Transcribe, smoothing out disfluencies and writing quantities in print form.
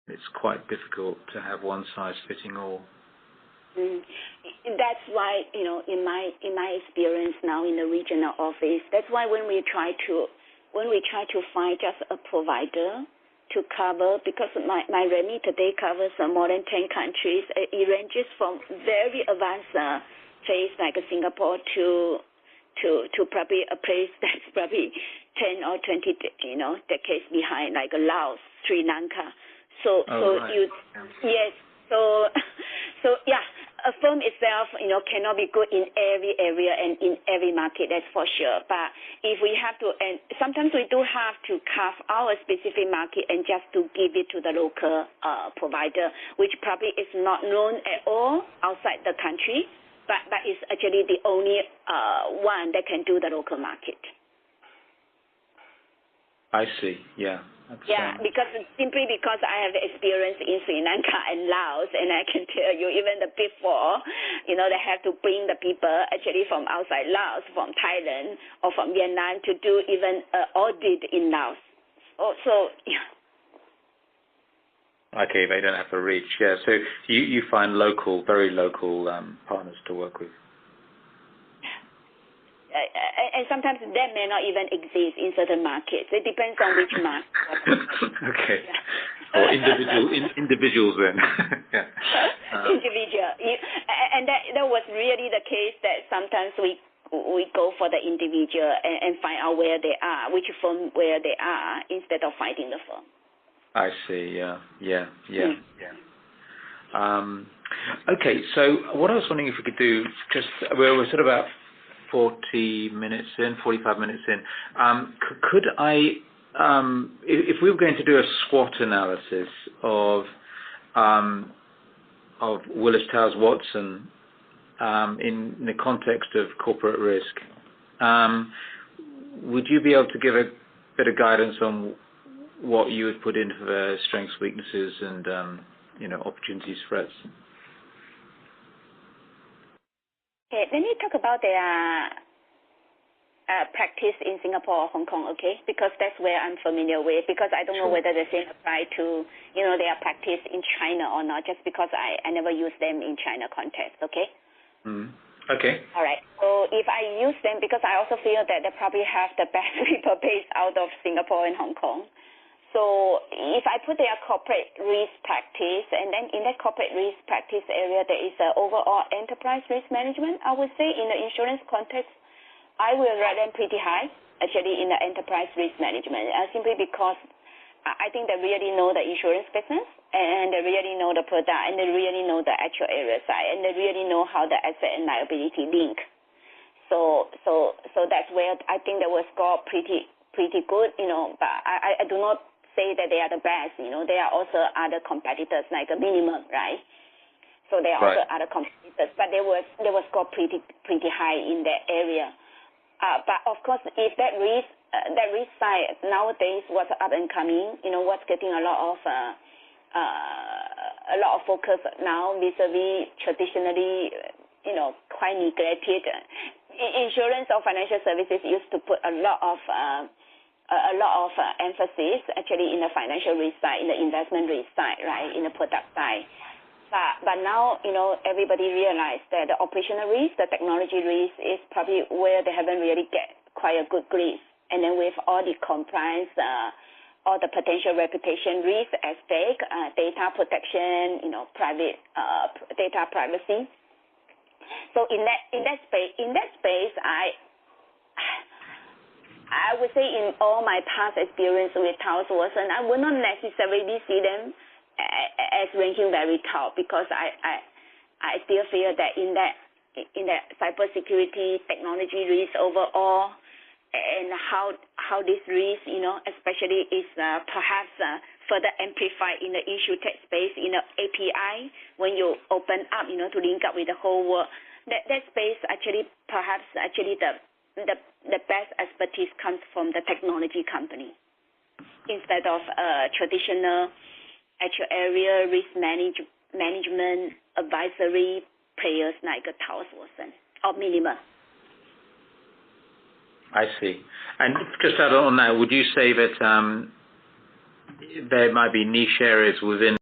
it's quite difficult to have one size fitting all. That's why, in my experience now in the regional office, that's why when we try to find just a provider to cover, because my REMI today covers more than 10 countries. It ranges from very advanced place like Singapore to probably a place that's probably 10 or 20 decades behind, like Laos, Sri Lanka. Right. Yes. So yeah, a firm itself, cannot be good in every area and in every market, that's for sure. But if we have to, and sometimes we do have to carve our specific market and just to give it to the local provider, which probably is not known at all outside the country, but is actually the only one that can do the local market. I see, yeah. Simply because I have experience in Sri Lanka and Laos, and I can tell you, even the Big Four, they have to bring the people actually from outside Laos, from Thailand, or from Vietnam to do even audit in Laos. So yeah. Okay, they don't have to reach, yeah. So you find local, very local partners to work with. And sometimes that may not even exist in certain markets. It depends on which market. Okay. Yeah. Or individuals then. Yeah. Individual. And that was really the case, that sometimes we go for the individual and find out where they are, which firm where they are, instead of finding the firm. I see, yeah. Okay, so what I was wondering if we could do, we're sort of about 45 minutes in, could I, if we were going to do a SWOT analysis of Willis Towers Watson in the context of corporate risk, would you be able to give a bit of guidance on what you would put in for the strengths, weaknesses, and opportunities, threats? Okay, let me talk about their practice in Singapore or Hong Kong, okay? Because that's where I'm familiar with, because I don't know whether the same apply to, their practice in China or not, just because I never use them in China context, okay? Okay. All right. So if I use them, because I also feel that they probably have the best people based out of Singapore and Hong Kong. So if I put their corporate risk practice, and then in that corporate risk practice area, there is an overall enterprise risk management, I would say in the insurance context, I will rate them pretty high, actually, in the enterprise risk management, simply because I think they really know the insurance business, and they really know the product, and they really know the actual area side, and they really know how the asset and liability link. So that's where I think they will score pretty good, but I do not say that they are the best. There are also other competitors like a minimum, right? So there are also other competitors, but they will score pretty high in that area. But of course, if that risk side nowadays, what's up and coming, what's getting a lot of focus now vis-a-vis traditionally, quite neglected. Insurance or financial services used to put a lot of emphasis actually in the financial risk side, in the investment risk side, right, in the product side. But now, everybody realized that the operational risk, the technology risk is probably where they haven't really get quite a good grip. And then with all the compliance, all the potential reputation risk at stake, data protection, private data privacy. So in that space, I would say in all my past experience with Towers Watson, I would not necessarily see them as ranking very top, because I still feel that in that cybersecurity technology risk overall, and how this risk, especially is perhaps further amplified in the InsurTech space, in the API, when you open up, to link up with the whole world. That space perhaps the best expertise comes from the technology company instead of traditional actuarial risk management advisory players like Towers Watson or Minima. I see. And just add on that, would you say that there might be niche areas within